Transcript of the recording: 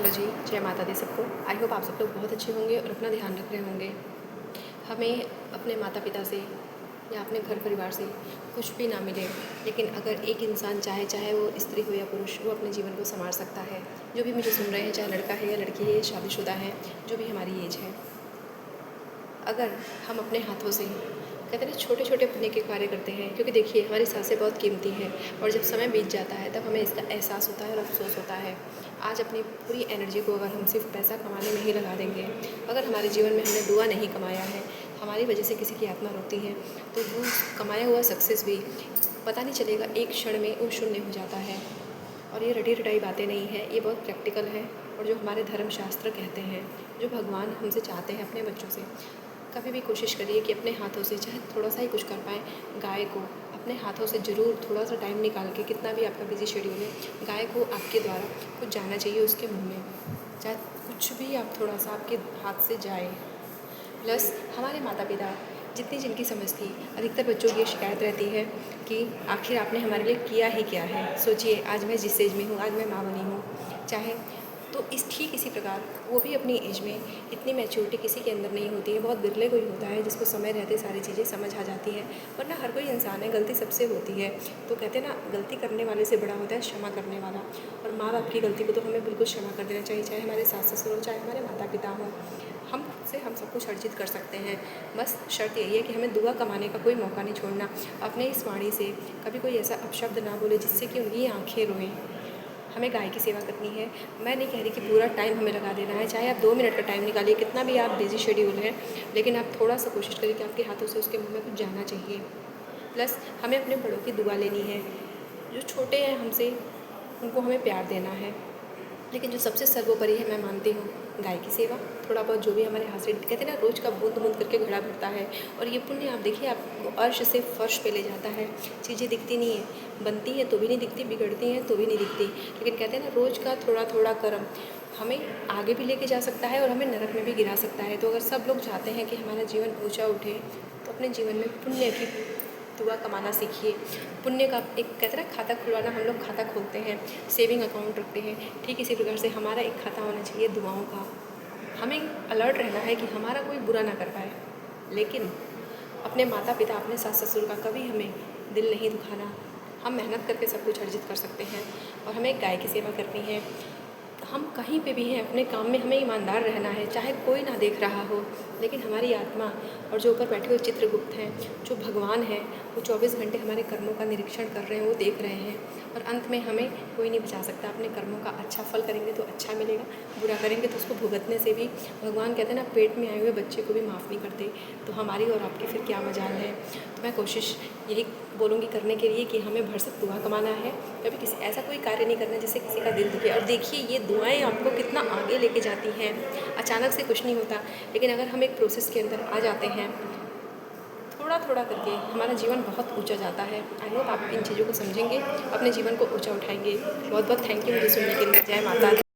Hello जी, जय माता दी सबको। आई होप आप सब लोग बहुत अच्छे होंगे और अपना ध्यान रख रहे होंगे। हमें अपने माता पिता से या अपने घर परिवार से कुछ भी ना मिले, लेकिन अगर एक इंसान चाहे वो स्त्री हो या पुरुष, वो अपने जीवन को संवार सकता है। जो भी मुझे सुन रहे हैं, चाहे लड़का है या लड़की है, शादीशुदा है, जो भी हमारी एज है, अगर हम अपने हाथों से कहते हैं ना छोटे छोटे पुण्य के कार्य करते हैं, क्योंकि देखिए हमारी सांसें बहुत कीमती हैं और जब समय बीत जाता है तब हमें इसका एहसास होता है और अफसोस होता है। आज अपनी पूरी एनर्जी को अगर हम सिर्फ पैसा कमाने में ही लगा देंगे, अगर हमारे जीवन में हमने दुआ नहीं कमाया है, हमारी वजह से किसी की आत्मा रोती है, तो वो कमाया हुआ सक्सेस भी पता नहीं चलेगा, एक क्षण में वो शून्य हो जाता है। और ये रटी रटाई बातें नहीं हैं, ये बहुत प्रैक्टिकल है। और जो हमारे धर्मशास्त्र कहते हैं, जो भगवान हमसे चाहते हैं अपने बच्चों से, कभी भी कोशिश करिए कि अपने हाथों से चाहे थोड़ा सा ही कुछ कर पाएँ। गाय को अपने हाथों से ज़रूर थोड़ा सा टाइम निकाल के, कितना भी आपका बिजी शेड्यूल है, गाय को आपके द्वारा कुछ जाना चाहिए उसके मुंह में, चाहे कुछ भी आप थोड़ा सा आपके हाथ से जाए। प्लस हमारे माता पिता जितनी जिनकी समझ थी, अधिकतर बच्चों की ये शिकायत रहती है कि आखिर आपने हमारे लिए किया ही क्या है। सोचिए, आज मैं जिस एज में हूँ, आज मैं माँ बनी हूँ, चाहे तो ठीक इसी प्रकार वो भी अपनी एज में इतनी मैच्योरिटी किसी के अंदर नहीं होती है। बहुत बिरले कोई होता है जिसको समय रहते सारी चीज़ें समझ आ जाती हैं, वरना हर कोई इंसान है, गलती सबसे होती है। तो कहते हैं ना, गलती करने वाले से बड़ा होता है क्षमा करने वाला। और माँ बाप की गलती को तो हमें बिल्कुल क्षमा कर देना चाहिए, चाहे हमारे सास ससुर हो, चाहे हमारे माता पिता हों। हम खुद से हम सब कुछ अर्जित कर सकते हैं। बस शर्त यही है कि हमें दुआ कमाने का कोई मौका नहीं छोड़ना। अपने इस वाणी से कभी कोई ऐसा अपशब्द ना बोले जिससे कि उनकी आँखें रोएं। हमें गाय की सेवा करनी है। मैं नहीं कह रही कि पूरा टाइम हमें लगा देना है, चाहे आप 2 मिनट का टाइम निकालिए, कितना भी आप बिजी शेड्यूल है, लेकिन आप थोड़ा सा कोशिश करिए कि आपके हाथों से उसके मुंह में कुछ जाना चाहिए। प्लस हमें अपने बड़ों की दुआ लेनी है। जो छोटे हैं हमसे, उनको हमें प्यार देना है। लेकिन जो सबसे सर्वोपरि है, मैं मानती हूँ, गाय की सेवा। थोड़ा बहुत जो भी हमारे हाथ से, कहते हैं ना, रोज़ का बूंद बूंद करके घड़ा भरता है। और ये पुण्य आप देखिए, आपको अर्श से फर्श पे ले जाता है। चीज़ें दिखती नहीं है, बनती हैं तो भी नहीं दिखती, बिगड़ती हैं तो भी नहीं दिखती, लेकिन कहते हैं ना, रोज़ का थोड़ा थोड़ा कर्म हमें आगे भी लेके जा सकता है और हमें नरक में भी गिरा सकता है। तो अगर सब लोग चाहते हैं कि हमारा जीवन ऊँचा उठे, तो अपने जीवन में पुण्य की दुआ कमाना सीखिए। पुण्य का एक कहते हैं ना, खाता खुलवाना, हम लोग खाता खोलते हैं, सेविंग अकाउंट रखते हैं, ठीक इसी प्रकार से हमारा एक खाता होना चाहिए दुआओं का। हमें अलर्ट रहना है कि हमारा कोई बुरा ना कर पाए, लेकिन अपने माता पिता, अपने सास ससुर का कभी हमें दिल नहीं दुखाना। हम मेहनत करके सब कुछ अर्जित कर सकते हैं और हमें गाय की सेवा करनी है। हम कहीं पे भी हैं, अपने काम में हमें ईमानदार रहना है, चाहे कोई ना देख रहा हो, लेकिन हमारी आत्मा और जो ऊपर बैठे हुए चित्रगुप्त हैं, जो भगवान हैं, वो 24 घंटे हमारे कर्मों का निरीक्षण कर रहे हैं, वो देख रहे हैं। और अंत में हमें कोई नहीं बचा सकता। अपने कर्मों का अच्छा फल करेंगे तो अच्छा मिलेगा, बुरा करेंगे तो उसको भुगतने से भी भगवान कहते हैं ना, पेट में आए हुए बच्चे को भी माफ़ नहीं करते। तो हमारी और आपकी फिर क्या मजाल है। तो मैं कोशिश यही बोलूँगी करने के लिए कि हमें भरसक दुआ कमाना है, कभी किसी ऐसा कोई कार्य नहीं करना जिससे किसी का दिल दुखे। और देखिए, ये दुआएं आपको कितना आगे लेके जाती हैं। अचानक से कुछ नहीं होता, लेकिन अगर हम एक प्रोसेस के अंदर आ जाते हैं, थोड़ा थोड़ा करके हमारा जीवन बहुत ऊंचा जाता है। आई होप आप इन चीज़ों को समझेंगे, अपने जीवन को ऊंचा उठाएंगे। बहुत बहुत थैंक यू मुझे सुनने के लिए। जय माता दी।